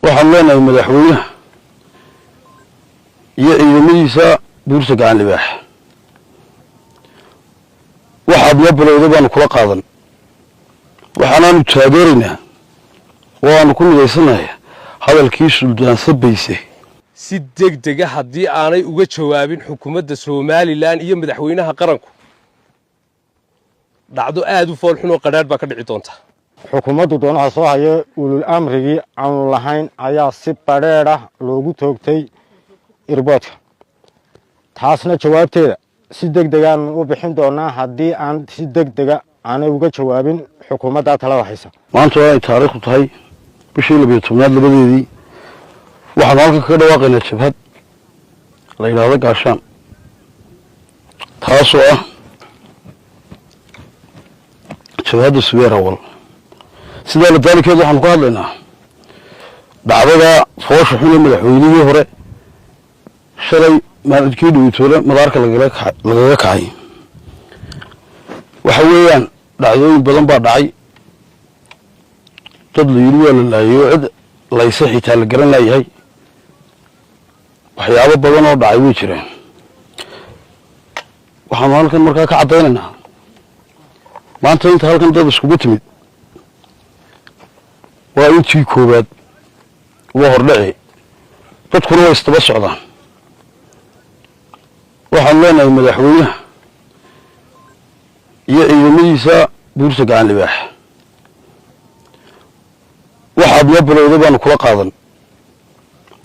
waxaan leenahay madaxweynaha iyo ciidamadiisa buurta gacan libaax waxaad noo bilowday baanu kula qaadan waxaanaanu taageeraynaa waanu ku nidaysanahay hadalkii suldaan sabayse si degdeg ah haddii aanay uga jawaabin xukuumadda Soomaaliland iyo madaxweynaha qaranku dhacdo aad u fool xun oo qadhaadh baa ka dhici doonta. xukuumaddu doonaha soo haya ulul amrigii aan lahayn ayaa si badheer ah loogu toogtay irboodka taasna jawaabteeda si degdeg ah u bixin doonaa haddii aan si degdeg ah aanay uga jawaabin xukuumadda talada haysa. maanta waa taariikhdu tahay bishii 12aad labadeedii waxaan halka ka dhawaaqaynaa jabhad la yiraahdo gaashaan taasoo ah jabhadda Suweer awal sida la daalkeed waxaan ku hadlaynaa dhacdada foosha xun ee madaxweynihii hore shalay maalintii dhaweytoole madaarka lagaga kacay waxa weeyaan dhacdooyin badan baa dhacay dad la yiri waa la laayay cid laysa xitaa la garan laayay waxyaabo badan oo dhacay way jireen waxaan halkan markaa ka cadeynaynaa maanta inta halkan dad iskugu timid waa intii koobaad waa hordhaci dadkuna way istaba socdaan waxaan leenahay madaxweynaha iyo ciidamadiisa buurta gacan libaax waxaad noo bilowday baanu kula qaadan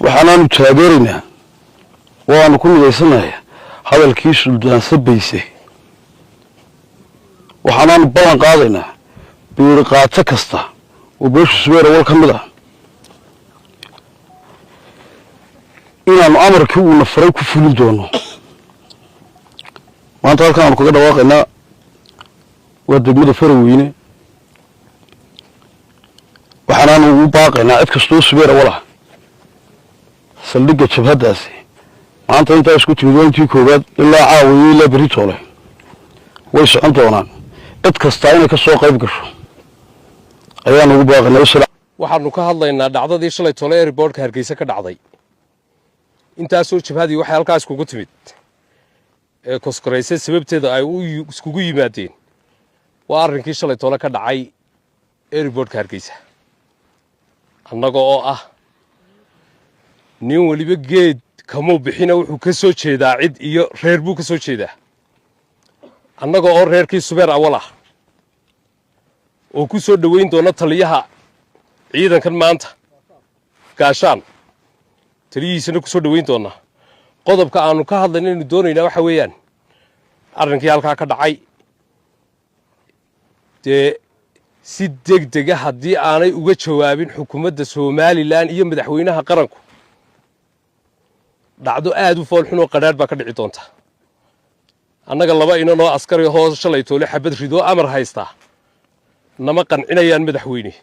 waxaanaanu taageeraynaa waanu ku nidaysanahay hadalkii suldaan sabayse waxaanaanu ballan qaadaynaa biiri qaato kasta oo beesha Suweer awal ka mid ah inaanu amarkii uu nafaray ku fulin doono maanta halkan aanu kaga dhawaaqaynaa waa degmada Faraweyne waxaanaanu ugu baaqaynaa cid kastoo Suweer awal ah saldhigga jabhadaasi maanta inta isku timid intii koobaad ilaa caawiye ilaa beritoole way socon doonaan cid kasta inay ka soo qayb gasho ayaan ugu baaqaynaa waxaanu ka hadlaynaa dhacdadii shalay tole ee riboortka Hargeysa ka dhacday intaasoo jabhadii waxay halkaas kugu timid ee koskoreysay sababteeda ay iskugu yimaadeen waa arrinkii shalay tole ka dhacay ee riboortka Hargeysa annaga oo ah nin waliba geed kama bixina wuxuu ka soo jeedaa cid iyo reer buu ka soo jeedaa annaga oo reerkii Suweer awal ah oo ku soo dhaweyn doona taliyaha ciidankan maanta gaashaan taliyihiisana ku soo dhaweyn doona qodobka aanu ka hadlayno inuu doonaynaa waxa weeyaan arrinkii halkaa ka dhacay dee si degdeg ah haddii aanay uga jawaabin xukuumadda Soomaaliland iyo madaxweynaha qaranku dhacdo aad u fool xun oo qadhaadh baa ka dhici doonta annaga laba inan oo askari hoos shalay toole xabad ridoo amar haysta nama qancinayaan madaxweyne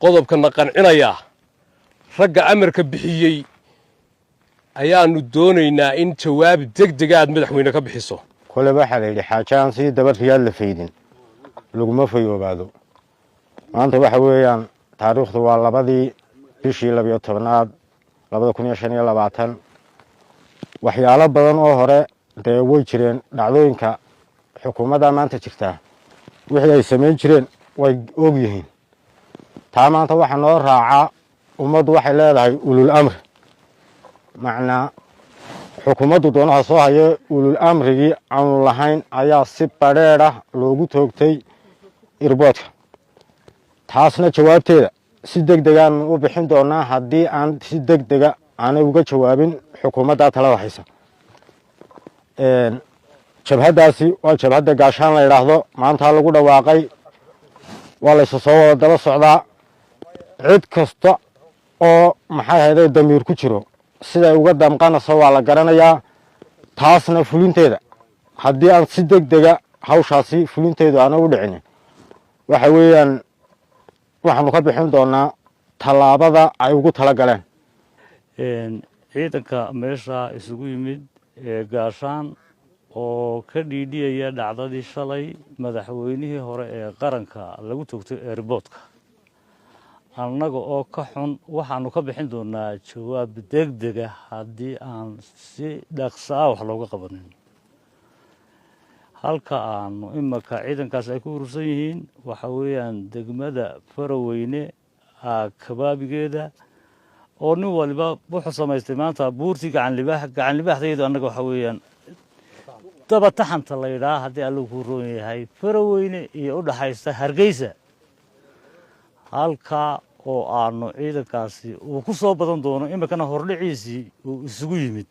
qodobkana qancinayaa ragga amarka bixiyey ayaanu doonaynaa in jawaab degdeg ah madaxweyne ka bixiso kole waxa la yiri xaajaan si daba riyaal la feedin laguma fayoobaado maanta waxa weeyaan taariikhdu waa labadii bishii 12aad 2025 waxyaalo badan oo hore dee way jireen dhacdooyinka xukuumadda maanta jirta wixii ay sameyn jireen way og yihiin taa maanta waxa noo raaca ummaddu waxay leedahay ulul amr macnaa xukuumaddu doonaha soo haya ulul amrigii aan lahayn ayaa si badheer ah loogu toogtay irboodka taasna jawaabteeda si degdeg ah u bixin doonaa haddii aan si degdeg ah aanay uga jawaabin xukuumadda talada haysa jabhadaasi waa jabhadda gaashaan la yiraahdo maanta lagu dhawaaqay waa la soo wada daba socdaa cid kasta oo maxay hayday damiir ku jiro sida uga damqanayso waa la garanayaa taasna fulinteeda haddii aan si degdeg ah hawshaasi fulinteedu aan u dhicin waxa weeyaan waxaanu ka bixin doonaa talaabada ay ugu tala galeen ciidanka meesha isugu yimid gaashaan oo ka dhiidhiyaya dhacdadii shalay madaxweynihii hore ee qaranka lagu toogtay airportka annaga oo ka xun waxaanu ka bixin doonaa jawaab degdega haddii aan si dhaqso ah wax looga qabanin halka aanu imaka ciidankaas ay ku urursan yihiin waxa weeyaan degmada Faraweyne kabaabigeeda oo nin waliba wuxuu samaystay maanta buurtii gacan libaaxdeedu annaga waxa weeyaan daba taxanta la yidhaah haddii alla ku roon yahay Faraweyne iyo u dhaxaysta Hargeysa halka oo aanu ciidankaasi uu ku soo badan doono imikana hordhiciisii uu isugu yimid